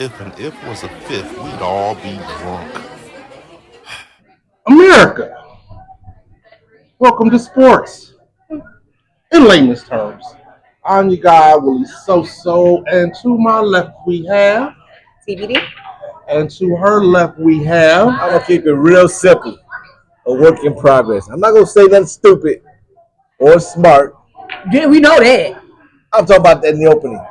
if an if was a fifth, we'd all be drunk. America, welcome to sports. In layman's terms, I'm your guy, Willie SoSo, and to my left we have, TBD. and to her left we have. I'm gonna keep it real simple. A work in progress. I'm not gonna say nothing stupid or smart. Yeah, we know that. I'm talking about that in the opening.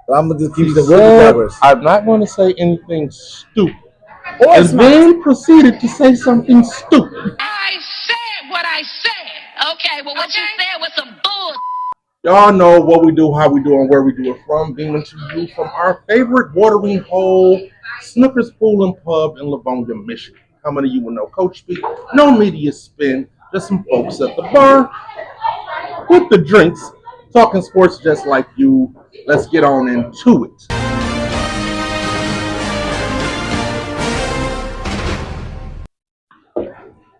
But I'm gonna just keep it a work in progress. I'm not going to say anything stupid. Or And smart. then proceeded to say something stupid. I said what I said. Okay, well, what you said was some bull. Y'all know what we do, how we do, and where we do it from. Beaming to you from our favorite watering hole, Snooker's Pool and Pub in Livonia, Michigan. How many of you will know Coach speak? No media spin, just some folks at the bar with the drinks, talking sports just like you. Let's get on into it.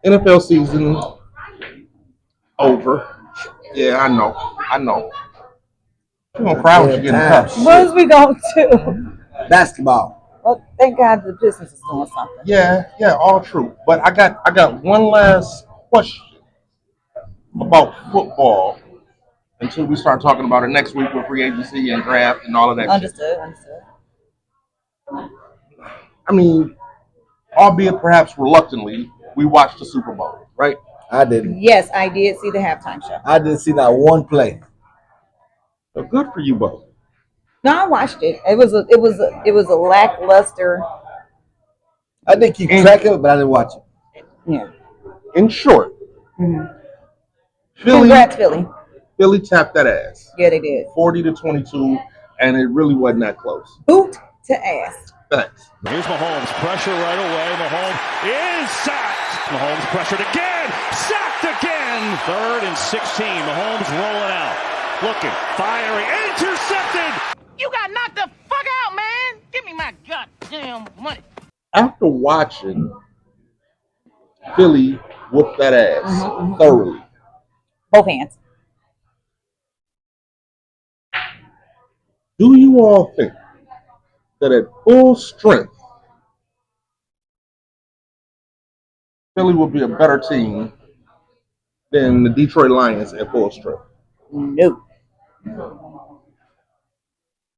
NFL season over. Yeah, I know. You're gonna cry when you get in cuffs. What is we going to? Basketball. Well, thank God the business is doing something. Yeah, all true. But I got one last question about football until we start talking about it next week with free agency and draft and all of that Understood. I mean, albeit perhaps reluctantly, we watched the Super Bowl, right? I didn't. Yes, I did see the halftime show. I didn't see not one play. So good for you both. No, I watched it. It was a lackluster. I didn't keep track of it, but I didn't watch it. Yeah. In short, Congrats, Philly. Philly tapped that ass. Yeah, they did. 40-22, and it really wasn't that close. Boot to ass. Thanks. Here's Mahomes, pressure right away. Mahomes is sacked. Mahomes pressured again, sacked again. 3rd and 16. Mahomes rolling out, looking, firing, intercepted. You got knocked the fuck out, man. Give me my goddamn money. After watching Philly whoop that ass thoroughly, Both hands. do you all think that at full strength, Philly will be a better team than the Detroit Lions at full strength? No.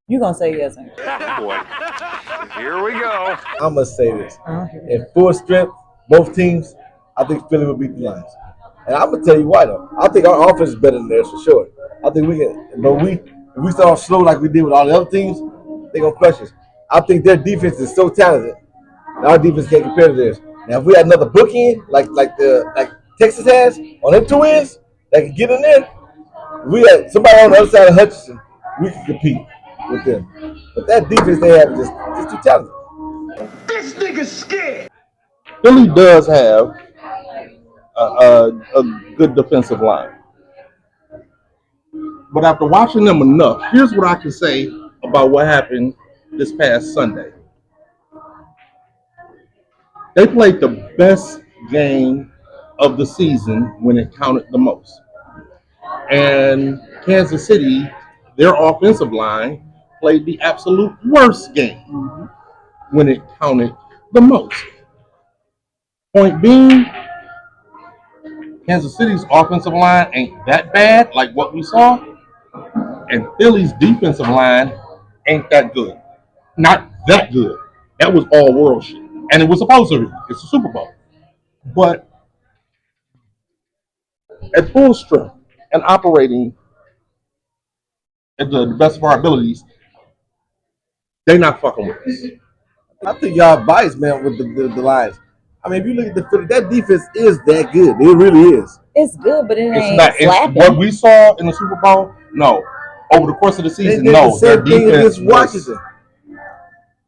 You gonna say yes? Ain't you? Boy, here we go. I'm gonna say this. In full strength, both teams, I think Philly will beat the Lions. And I'm gonna tell you why though. I think our offense is better than theirs for sure. I think we can, but if we start off slow like we did with all the other teams, they're gonna crush us. I think their defense is so talented. And our defense can't compare to theirs. Now if we had another bookend like Texas has on them two ends that can get in there, if we had somebody on the other side of Hutchinson, we can compete with them. But that defense they have is just too talented. This nigga's scared. Philly does have a good defensive line. But after watching them enough, here's what I can say about what happened this past Sunday. They played the best game of the season when it counted the most. And Kansas City, their offensive line, played the absolute worst game when it counted the most. Point being, Kansas City's offensive line ain't that bad like what we saw, and Philly's defensive line ain't that good. Not that good. That was all world shit. And it was supposed to be. It's a Super Bowl. But at full strength and operating at the best of our abilities, they not fucking with us. I think y'all biased, man, with the Lions. I mean, if you look at the Philly, that defense is that good. It really is. It's good, but it ain't It's not. slapping. What we saw in the Super Bowl, no. Over the course of the season, They did no. the same thing against Washington.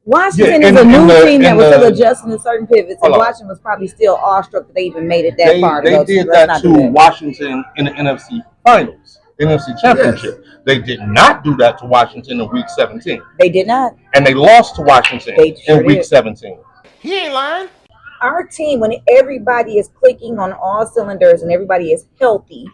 Washington Yeah, is a new team that was still the- adjusting to certain pivots, and Hold on. Washington was probably still awestruck that they even made it that far. They did that to Washington in the NFC Finals, NFC Championship. Yes. They did not do that to Washington in Week 17, They did not. and they lost to Washington They sure in Week did. 17. He ain't lying. Our team, when everybody is clicking on all cylinders and everybody is healthy,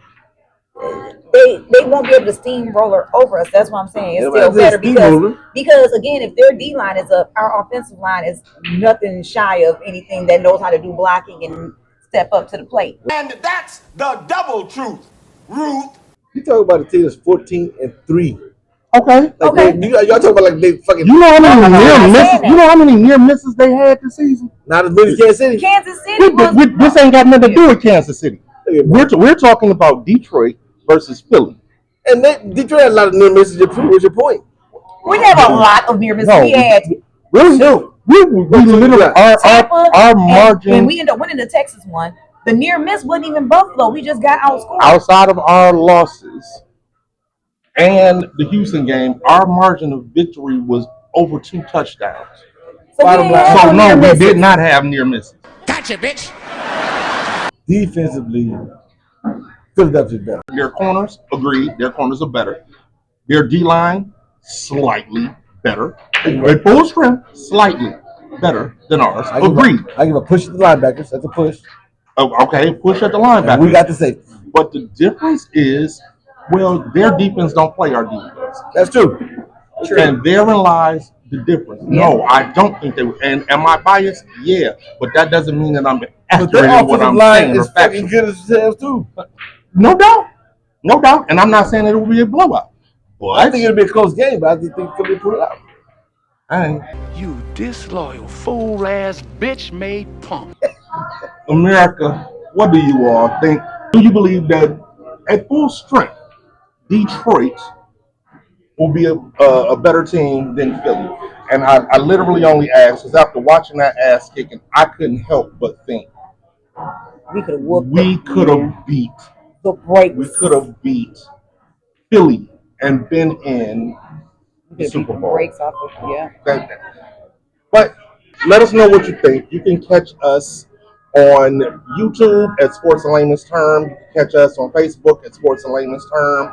They won't be able to steamroller over us. That's what I'm saying. It's Yeah, still but that's better steamroller. because again, if their D line is up, our offensive line is nothing shy of anything that knows how to do blocking and step up to the plate. And that's the double truth, Ruth. You talk about the team that's 14-3. Okay. Like Okay. y'all talking about like they fucking. You know how many I'm near not misses? saying that. You know how many near misses they had this season? Not as many as Kansas City. Kansas City was This ain't got nothing to do with Kansas City. We're talking about Detroit versus Philly. And Detroit had a lot of near misses. What's your point? we have a lot of near misses. No, We had really, two. we literally Tampa, our margin and we ended up winning the Texas one. The near miss wasn't even Buffalo. We just got outscored. outside of our losses and the Houston game, our margin of victory was over 2 touchdowns. So we didn't have So no near no, we misses. did not have near misses. Gotcha, bitch. Defensively, Philadelphia's better. Their corners, agreed. Their corners are better. Their D line, slightly better. At full strength, slightly better than ours. Agreed. I give a push to the linebackers. That's a push. Okay, push at the linebacker. And we got the safety. But the difference is, well, their defense don't play our defense. That's true. And therein lies the difference. No, I don't think they would. And am I biased? Yeah. But that doesn't mean that I'm But accurate their in what offensive I'm line saying or is fucking factual. good as themselves too. No doubt. No doubt. And I'm not saying that it will be a blowout. But I think it'll be a close game, but I just think Philly pull it out. You disloyal, fool-ass, bitch-made punk. America, what do you all think? Do you believe that at full strength, Detroit will be a better team than Philly? And I literally only asked because after watching that ass kicking, I couldn't help but think We could have whooped we could have beat the brakes. we could have beat Philly and been in the Super Bowl. Brakes off of, yeah. But let us know what you think. You can catch us on YouTube at Sports in Layman's Term. You can catch us on Facebook at Sports in Layman's Term.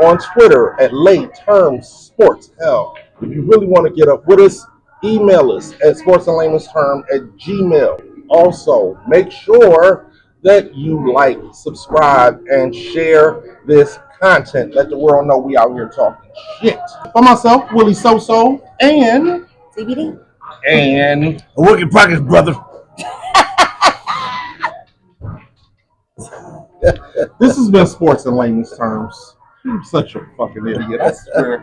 On Twitter at Lay Term Sports. Hell, if you really want to get up with us, email us at sportsinlaymansterm@gmail. Also, make sure that you like, subscribe, and share this content. Let the world know we out here talking shit. For myself, Willie SoSo, and TBD. And a work in progress, brother. This has been Sports in Layman's Terms. You're such a fucking idiot, I swear.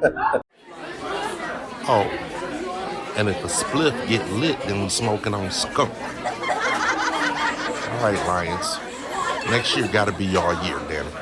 Oh, and if the spliff get lit, then we smoking on skunk. All right, Lions. Next year got to be your year, damn it.